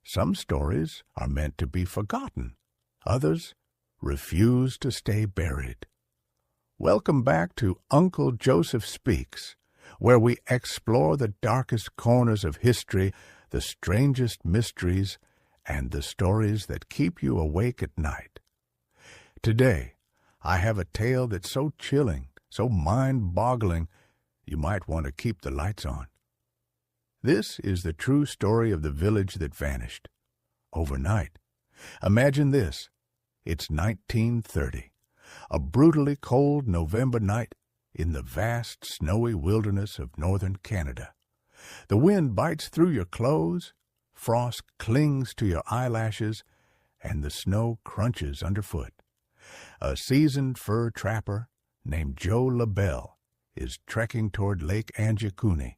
Some stories are meant to be forgotten. Others refuse to stay buried. Welcome back to Uncle Joseph Speaks, where we explore the darkest corners of history, the strangest mysteries, and the stories that keep you awake at night. Today, I have a tale that's so chilling, so mind-boggling, you might want to keep the lights on. This is the true story of the village that vanished overnight. Imagine this. It's 1930, a brutally cold November night in the vast snowy wilderness of northern Canada. The wind bites through your clothes, frost clings to your eyelashes, and the snow crunches underfoot. A seasoned fur trapper named Joe Labelle is trekking toward Lake Anjikuni,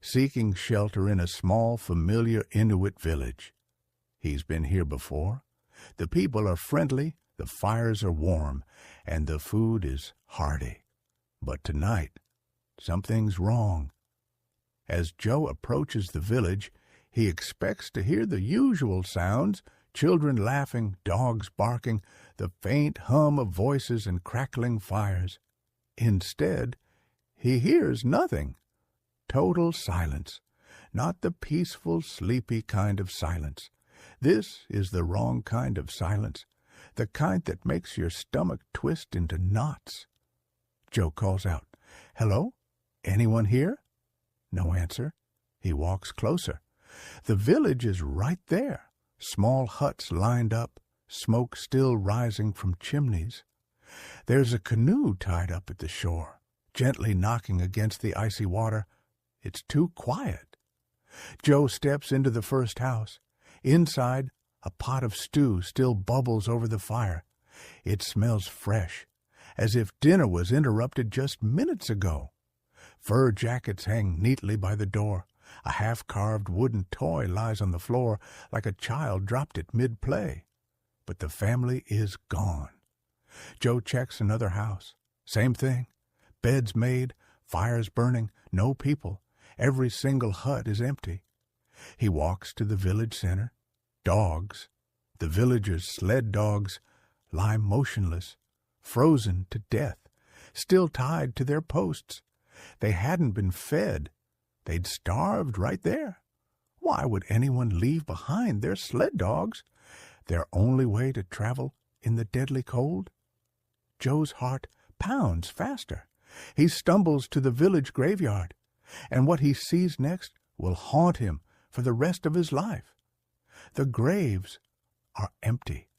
seeking shelter in a small, familiar Inuit village. He's been here before. The people are friendly, the fires are warm, and the food is hearty. But tonight, something's wrong. As Joe approaches the village, he expects to hear the usual sounds: children laughing, dogs barking, the faint hum of voices and crackling fires. Instead, he hears nothing. Total silence. Not the peaceful, sleepy kind of silence. This is the wrong kind of silence, the kind that makes your stomach twist into knots. Joe calls out, "Hello? Anyone here?" No answer. He walks closer. The village is right there. Small huts lined up, smoke still rising from chimneys. There's a canoe tied up at the shore, gently knocking against the icy water. It's too quiet. Joe steps into the first house. Inside, a pot of stew still bubbles over the fire. It smells fresh, as if dinner was interrupted just minutes ago. Fur jackets hang neatly by the door. A half-carved wooden toy lies on the floor like a child dropped it mid-play. But the family is gone. Joe checks another house. Same thing. Beds made, fires burning, no people. Every single hut is empty. He walks to the village center. Dogs, the villagers' sled dogs, lie motionless, frozen to death, still tied to their posts. They hadn't been fed. They'd starved right there. Why would anyone leave behind their sled dogs, their only way to travel in the deadly cold? Joe's heart pounds faster. He stumbles to the village graveyard, and what he sees next will haunt him for the rest of his life. The graves are empty.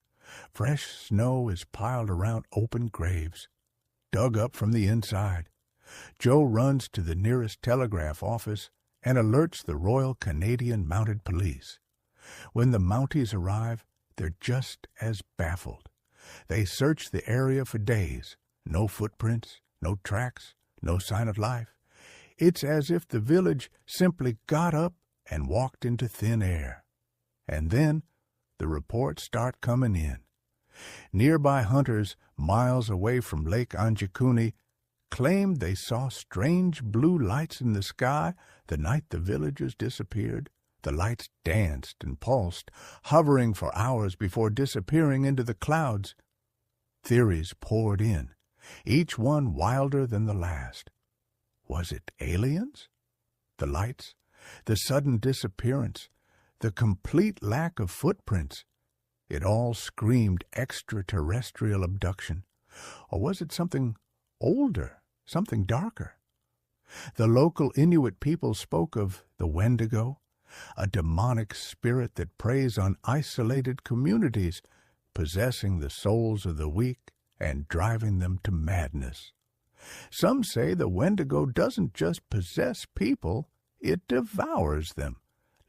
Fresh snow is piled around open graves, dug up from the inside. Joe runs to the nearest telegraph office and alerts the Royal Canadian Mounted Police. When the Mounties arrive, they're just as baffled. They search the area for days. No footprints, no tracks, no sign of life. It's as if the village simply got up and walked into thin air. And then the reports start coming in. Nearby hunters, miles away from Lake Anjikuni, claimed they saw strange blue lights in the sky the night the villagers disappeared. The lights danced and pulsed, hovering for hours before disappearing into the clouds. Theories poured in, each one wilder than the last. Was it aliens? The lights, the sudden disappearance, the complete lack of footprints. It all screamed extraterrestrial abduction. Or was it something older, something darker? The local Inuit people spoke of the Wendigo, a demonic spirit that preys on isolated communities, possessing the souls of the weak and driving them to madness. Some say the Wendigo doesn't just possess people, it devours them,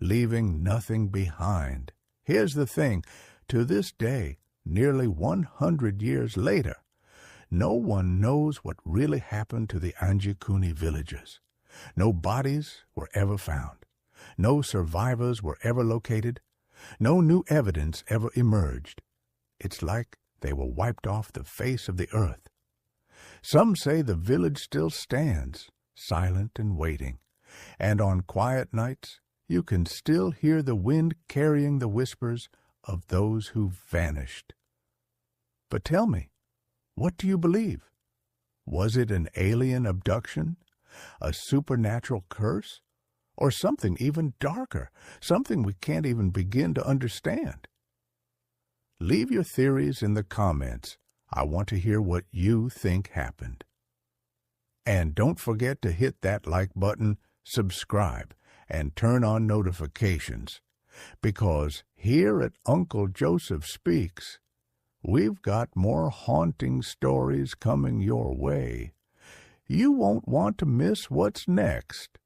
leaving nothing behind. Here's the thing. To this day, nearly 100 years later, no one knows what really happened to the Anjikuni villagers. No bodies were ever found. No survivors were ever located. No new evidence ever emerged. It's like they were wiped off the face of the earth. Some say the village still stands, silent and waiting, and on quiet nights you can still hear the wind carrying the whispers of those who've vanished. But tell me, what do you believe? Was it an alien abduction, a supernatural curse, or something even darker, something we can't even begin to understand? Leave your theories in the comments. I want to hear what you think happened. And don't forget to hit that like button, subscribe, and turn on notifications, because here at Uncle Joseph Speaks, we've got more haunting stories coming your way. You won't want to miss what's next.